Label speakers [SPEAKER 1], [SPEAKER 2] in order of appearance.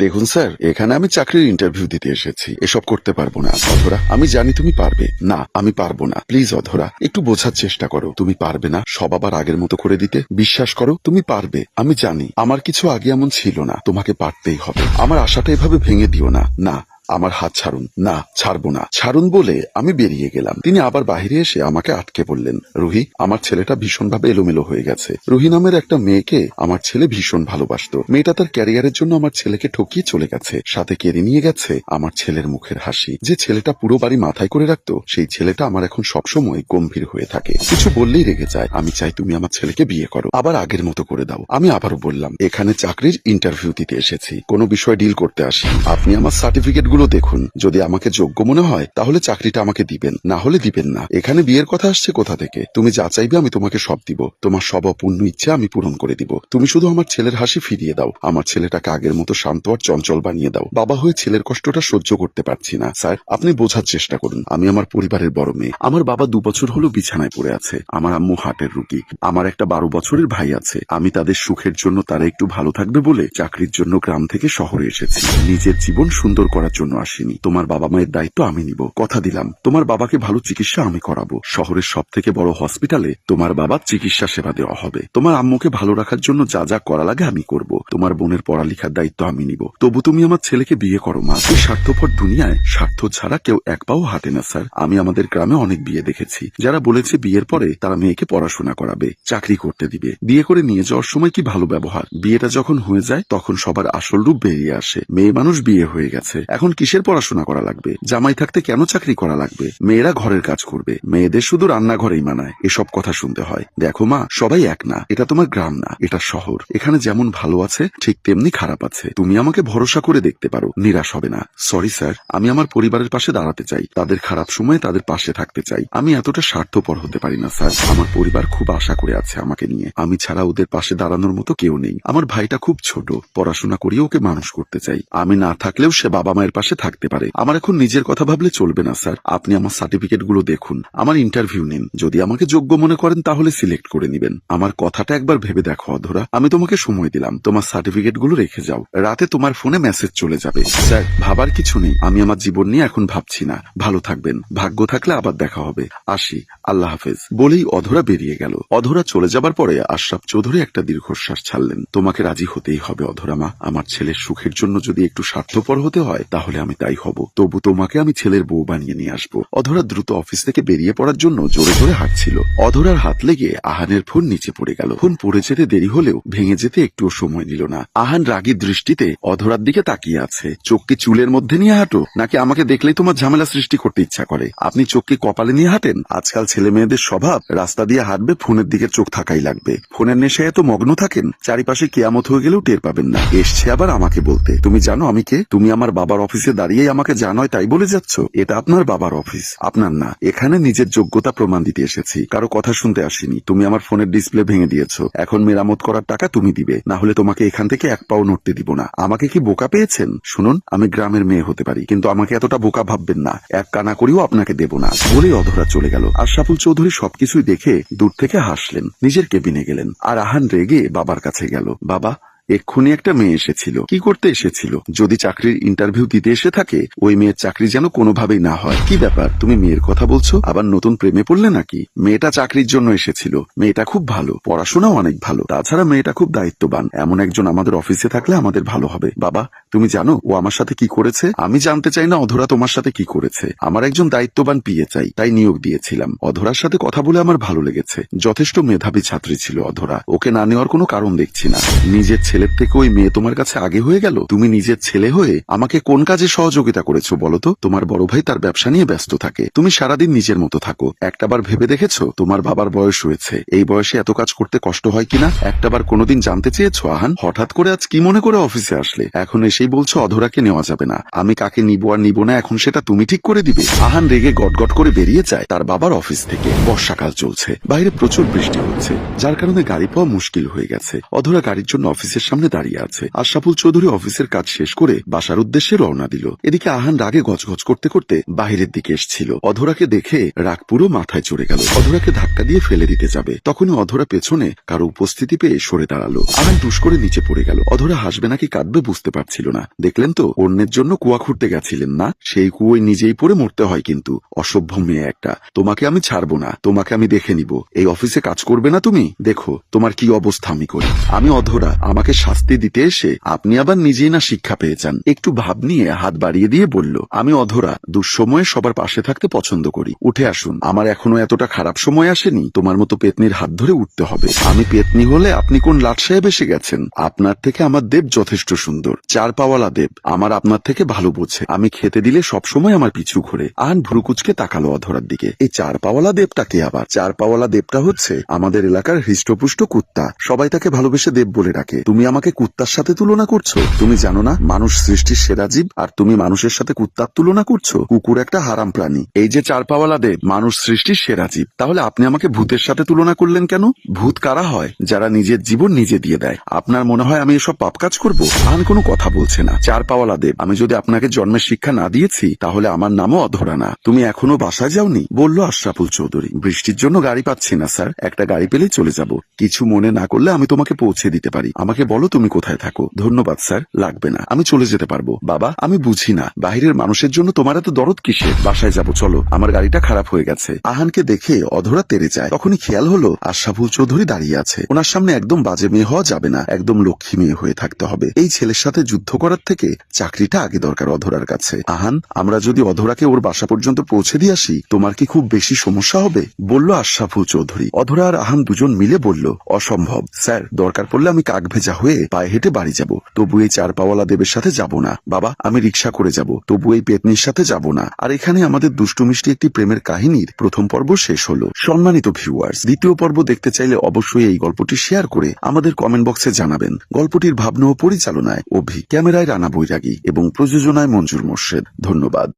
[SPEAKER 1] দেখুন স্যার, এখানে আমি চাকরির ইন্টারভিউ দিতে এসেছি, এসব করতে পারবো না। অধরা, আমি জানি তুমি পারবে না। আমি পারবো না। প্লিজ অধরা, একটু বোঝার চেষ্টা করো। তুমি পারবে না সব আবার আগের মতো করে দিতে। বিশ্বাস করো, তুমি পারবে। আমি জানি আমার কিছু আগে এমন ছিল না, তোমাকে পারতেই হবে। আমার আশাটা এভাবে ভেঙে দিও না। না, আমার হাত ছাড়ুন। না, ছাড়বো না। ছাড়ুন বলে আমি বেরিয়ে গেলাম। তিনি আবার বাহিরে এসে আমাকে আটকে বললেন, রুহি, আমার ছেলেটা ভীষণভাবে এলোমেলো হয়ে গেছে। রুহি নামের একটা মেয়েকে আমার ছেলে ভীষণ ভালোবাসতো। মেয়েটা তার ক্যারিয়ারের জন্য আমার ছেলেকে ঠকিয়ে চলে গেছে, সাথে কেড়ে নিয়ে গেছে আমার ছেলের মুখের হাসি। যে ছেলেটা পুরো বাড়ি মাথায় করে রাখতো, সেই ছেলেটা আমার এখন সবসময় গম্ভীর হয়ে থাকে। কিছু বললেই রেগে যায়। আমি চাই তুমি আমার ছেলেকে বিয়ে করো, আবার আগের মতো করে দাও। আমি আবারও বললাম, এখানে চাকরির ইন্টারভিউ দিতে এসেছি, কোনো বিষয় ডিল করতে আসি। আপনি আমার সার্টিফিকেট গুলো দেখুন। যদি আমাকে যোগ্য মনে হয় তাহলে চাকরিটা আমাকে দিবেন, না হলে দিবেন না। এখানে বিয়ের কথা আসছে কোথা থেকে? তুমি যা চাইবে আমি তোমাকে সব দিব। তোমার সব অপূর্ণ ইচ্ছা আমি পূরণ করে দিব। তুমি শুধু আমার ছেলের হাসি ফিরিয়ে দাও। আমার ছেলেটাকে আগের মতো শান্ত আর চঞ্চল বানিয়ে দাও। বাবা হয়ে ছেলের কষ্টটা সহ্য করতে পারছি না। স্যার, আপনি বোঝার চেষ্টা করুন। আমি আমার পরিবারের বড় মেয়ে। আমার বাবা 2 বছর হলো বিছানায় পড়ে আছে। আমার আম্মু হার্টের রোগী। আমার একটা 12 বছরের ভাই আছে। আমি তাদের সুখের জন্য, তারা একটু ভালো থাকবে বলে চাকরির জন্য গ্রাম থেকে শহরে এসেছি। নিজের জীবন সুন্দর করার জন্য আসিনি। তোমার বাবা মায়ের দায়িত্ব আমি নিব, কথা দিলাম। তোমার বাবাকে ভালো চিকিৎসা আমি করাবো। শহরের সব থেকে বড় হসপিটালে তোমার বাবার চিকিৎসা সেবা দেওয়া হবে। তোমার আম্মুকে ভালো রাখার জন্য যা যা করা লাগে আমি করব। তোমার বোনের পড়ালেখার দায়িত্ব আমি নিব। তবু তুমি আমার ছেলেকে বিয়ে করো মা। এই স্বার্থপর দুনিয়ায় স্বার্থ ছাড়া কেউ এক পাও হাঁটে না স্যার। আমি আমাদের গ্রামে অনেক বিয়ে দেখেছি, যারা বলেছে বিয়ের পরে তারা মেয়েকে পড়াশোনা করাবে, চাকরি করতে দিবে। বিয়ে করে নিয়ে যাওয়ার সময় কি ভালো ব্যবহার, বিয়েটা যখন হয়ে যায় তখন সবার আসল রূপ বেরিয়ে আসে। মেয়ে মানুষ বিয়ে হয়ে গেছে, এখন কিসের পড়াশোনা করা লাগবে? জামাই থাকতে কেন চাকরি করা লাগবে? মেয়েরা ঘরের কাজ করবে, মেয়েদের শুধু রান্নাঘরেই মানায়। এসব কথা শুনতে হয়। দেখো মা, সবাই এক না। এটা তোমার গ্রাম না, এটা শহর। এখানে যেমন ভালো আছে ঠিক তেমনি খারাপ আছে। তুমি আমাকে ভরসা করে দেখতে পারো, নিরাশ হবে না। সরি স্যার, আমি আমার পরিবারের পাশে দাঁড়াতে চাই। তাদের খারাপ সময়ে তাদের পাশে থাকতে চাই। আমি এতটা স্বার্থপর হতে পারি না স্যার। আমার পরিবার খুব আশা করে আছে আমাকে নিয়ে। আমি ছাড়া ওদের পাশে দাঁড়ানোর মতো কেউ নেই। আমার ভাইটা খুব ছোট, পড়াশোনা করিয়ে ওকে মানুষ করতে চাই। আমি না থাকলেও সে বাবা মায়ের পাশে থাকতে পারে। আমার এখন নিজের কথা ভাবলে চলবে না স্যার। আপনি আমার সার্টিফিকেট গুলো দেখুন, আমার ইন্টারভিউ নিন। যদি আমাকে যোগ্য মনে করেন তাহলে সিলেক্ট করে নিবেন। আমার কথাটা একবার ভেবে দেখো অধরা। আমি তোমাকে সময় দিলাম, তোমার সার্টিফিকেট গুলো রেখে যাও। রাতে তোমার ফোনে মেসেজ চলে যাবে। স্যার, ভাবার কিছু নেই। আমি আমার জীবন নিয়ে এখন ভাবছি না। ভালো থাকবেন, ভাগ্য থাকলে আবার দেখা হবে। আসি, আল্লাহ হাফেজ বলেই অধরা বেরিয়ে গেল। অধরা চলে যাবার পরে আশরাফ চৌধুরী একটা দীর্ঘশ্বাস ছাড়লেন। তোমাকে রাজি হতেই হবে অধরা মা। আমার ছেলের সুখের জন্য যদি একটু স্বার্থপর হতে হয় তাহলে আমি তাই হব। তবু তোমাকে আমি ছেলের বউ বানিয়ে নিয়ে আসবো। অধরা দ্রুত অফিস থেকে বেরিয়ে পড়ার জন্য জোরে জোরে হাঁটছিল। অধরার হাত লেগে আহানের ফোন নিচে পড়ে গেল। ফোন পড়ে যেতে দেরি হলেও ভেঙে যেতে একটুও সময় নিল না। আহান রাগী দৃষ্টিতে অধরার দিকে তাকিয়ে আছে। চোখ কি চুলের মধ্যে নিয়ে হাঁটো, নাকি আমাকে দেখলেই তোমার ঝামেলা সৃষ্টি করতে ইচ্ছা করে? আপনি চোখ কি কপালে নিয়ে হাঁটেন? আজকাল ছেলে মেয়েদের স্বভাব, রাস্তা দিয়ে হাঁটবে ফোনের দিকে চোখ থাকাই লাগবে। ফোনের নেশায় এত মগ্ন থাকেন, চারিপাশে কিয়ামত হয়ে গেলেও টের পাবেন না। এসছে আবার আমাকে বলতে, তুমি জানো আমি কে? তুমি আমার বাবার অফিসে দাঁড়িয়ে আমাকে যা নয় তাই বলে যাচ্ছ। এটা আপনার বাবার অফিস, আপনার না। এখানে নিজের যোগ্যতা প্রমাণ দিতে এসেছি, কারো কথা শুনতে আসিনি। তুমি আমার ফোনের ডিসপ্লে ভেঙে দিয়েছো, এখন মেরামত করার টাকা তুমি দিবে, না হলে তোমাকে এখান থেকে এক পাও নড়তে দিব না। আমাকে কি বোকা পেয়েছেন? শুনুন, আমি গ্রামের মেয়ে হতে পারি, কিন্তু আমাকে এতটা বোকা ভাববেন না। এক কানা করিও আপনাকে দেব না বলে অধরা চলে গেল। আশরাফুল চৌধুরী সবকিছুই দেখে দূর থেকে হাসলেন, নিজের কেবিনে গেলেন। আর আহান রেগে বাবার কাছে গেল। বাবা, এক্ষুনি একটা মেয়ে এসেছিল। কি করতে এসেছিল? যদি চাকরির ইন্টারভিউ দিতে এসে থাকে, ওই মেয়ের চাকরি যেন কোনোভাবেই না হয়। কি ব্যাপার, তুমি মেয়ের কথা বলছো? আবার নতুন প্রেমে পড়লে নাকি? মেয়েটা চাকরির জন্য এসেছিল। মেয়েটা খুব ভালো, পড়াশোনাও অনেক ভালো। তাছাড়া মেয়েটা খুব দায়িত্ববান। এমন একজন আমাদের অফিসে থাকলে আমাদের ভালো হবে। বাবা, তুমি জানো ও আমার সাথে কি করেছে? আমি জানতে চাই না অধরা তোমার সাথে কি করেছে। আমার একজন দায়িত্ববান পিএ চাই, তাই নিয়োগ দিয়েছিলাম। অধরার সাথে কথা বলে আমার ভালো লেগেছে। যথেষ্ট মেধাবী ছাত্রী ছিল অধরা। ওকে না নেওয়ার কোনো কারণ দেখছি না। নিজের ছেলের থেকে ওই মেয়ে তোমার কাছে আগে হয়ে গেল। তুমি নিজের ছেলে হয়ে আমাকে কোন কাজে সহযোগিতা করেছো বলো তো? তোমার বড় ভাই তার ব্যবসা নিয়ে ব্যস্ত থাকে, তুমি সারাদিন নিজের মতো থাকো। একটাবার ভেবে দেখেছো তোমার বাবার বয়স হয়েছে, এই বয়সে এত কাজ করতে কষ্ট হয় কিনা? একটাবার কোনোদিন জানতে চেয়েছো আহান? হঠাৎ করে আজ কি মনে করে অফিসে আসলে? এখন এসেই বলছো অধরাকে নেওয়া যাবে না। আমি কাকে নিবো আর নিবো না এখন সেটা তুমি ঠিক করে দিবে। আহান রেগে গটগট করে বেরিয়ে যায় তার বাবার অফিস থেকে। বর্ষাকাল চলছে, বাইরে প্রচুর বৃষ্টি হচ্ছে, যার কারণে গাড়ি পাওয়া মুশকিল হয়ে গেছে। অধরা গাড়ির জন্য অফিসের গেটের সামনে দাঁড়িয়ে আছে। আশরাফুল চৌধুরী অফিসের কাজ শেষ করে বাসার উদ্দেশ্যে রওনা দিল। এদিকে আহান রাগে গজগজ করতে করতে বাহিরের দিকে এসেছিল। অধরাকে দেখে রাগ পুরো মাথায় চড়ে গেল। অধরাকে ধাক্কা দিয়ে ফেলে দিতে যাবে, তখনই অধরা পেছনে কারো উপস্থিতি পেয়ে সরে দাঁড়ালো। আহান টুস করে নিচে পড়ে গেল। অধরা হাসবে নাকি কাঁদবে বুঝতে পারছিল না। দেখলেন তো, অন্যের জন্য কুয়া খুঁড়তে গেছিলেন না, সেই কুয়োয় নিজেই পড়ে মরতে হয়। কিন্তু অসভ্য মেয়ে একটা, তোমাকে আমি ছাড়বো না, তোমাকে আমি দেখে নিব। এই অফিসে কাজ করবে না তুমি, দেখো তোমার কি অবস্থা আমি করি। আমি অধরা, আমাকে শাস্তি দিতে এসে আপনি আবার নিজেই না শিক্ষা পেয়ে যান। একটু ভাব নিয়ে হাত বাড়িয়ে দিয়ে বলল, আমি অধরা, দুঃসময়ে সবার পাশে থাকতে পছন্দ করি। উঠে আসুন, আমার এখনো এতটা খারাপ সময় আসেনি তোমার মতো পেতনির হাত ধরে উঠতে হবে। আমি পেতনি হলে আপনি কোন লাট সাহেব এসে গেছেন? আপনার থেকে আমার দেব যথেষ্ট সুন্দর, চার পাওয়ালা দেব, আমার আপনার থেকে ভালো বোঝে। আমি খেতে দিলে সবসময় আমার পিছু ঘুরে। আহান ভ্রুকুচকে তাকালো অধরার দিকে। এই চার পাওয়ালা দেবটা কে আবার? চার পাওয়ালা দেবটা হচ্ছে আমাদের এলাকার হৃষ্টপুষ্ট কুত্তা, সবাই তাকে ভালোবেসে দেব বলে ডাকে। তুমি আমাকে কুত্তার সাথে তুলনা করছো? তুমি জানো না মানুষ সৃষ্টির সেরা জীব, আর তুমি মানুষের সাথে কুত্তার তুলনা করছো? কুকুর একটা হারাম প্রাণী। এই যে চার পাওয়ালা দেব মানুষ সৃষ্টির সেরা জীব, তাহলে আপনি আমাকে ভূতের সাথে তুলনা করলেন কেন? ভূত কারা হয়? যারা নিজের জীবন নিজে দিয়ে দেয়। আপনার মনে হয় আমি এসব পাপ কাজ করবো? আহান কোনো কথা বলছে না। চার পাওয়ালা দেব, আমি যদি আপনাকে জন্মের শিক্ষা না দিয়েছি তাহলে আমার নামও অধরা না। তুমি এখনো বাসায় যাওনি? বলল আশরাফুল চৌধুরী। বৃষ্টির জন্য গাড়ি পাচ্ছি না স্যার, একটা গাড়ি পেলেই চলে যাব। কিছু মনে না করলে আমি তোমাকে পৌঁছে দিতে পারি। আমাকে বলো তুমি কোথায় থাকো। ধন্যবাদ স্যার, লাগবে না, আমি চলে যেতে পারবো। বাবা, আমি বুঝি না বাহিরের মানুষের জন্য তোমার এত দরদ কিসের? বাসায় যাবো চলো, আমার গাড়িটা খারাপ হয়ে গেছে। আহানকে দেখে অধরা তেড়ে যায়। তখনই খেয়াল হলো আশরাফুল চৌধুরী দাঁড়িয়ে আছে। ওনার সামনে একদম বাজে মেয়ে হওয়া যাবে না, একদম লক্ষ্মী মেয়ে হয়ে থাকতে হবে। এই ছেলের সাথে যুদ্ধ করার থেকে চাকরিটা আগে দরকার অধরার কাছে। আহান, আমরা যদি অধরাকে ওর বাসা পর্যন্ত পৌঁছে দিয়ে আসি তোমার কি খুব বেশি সমস্যা হবে? বলল আশরাফুল চৌধুরী। অধরা আর আহান দুজন মিলে বলল, অসম্ভব স্যার, দরকার পড়লে আমি কাক ভেজা হয়ে পায়ে হেঁটে বাড়ি যাব, তবু এই চার পাওয়ালা দেবের সাথে যাব না। বাবা, আমি রিক্সা করে যাব, তবু এই পেতনির সাথে যাব না। আর এখানে আমাদের দুষ্টু মিষ্টি একটি প্রেমের কাহিনীর প্রথম পর্ব শেষ হলো। সম্মানিত ভিউয়ার্স, দ্বিতীয় পর্ব দেখতে চাইলে অবশ্যই এই গল্পটি শেয়ার করে আমাদের কমেন্ট বক্সে জানাবেন। গল্পটির ভাবনা ও পরিচালনায় অভি, ক্যামেরায় রানা বৈরাগী এবং প্রযোজনায় মঞ্জুর মোর্শেদ। ধন্যবাদ।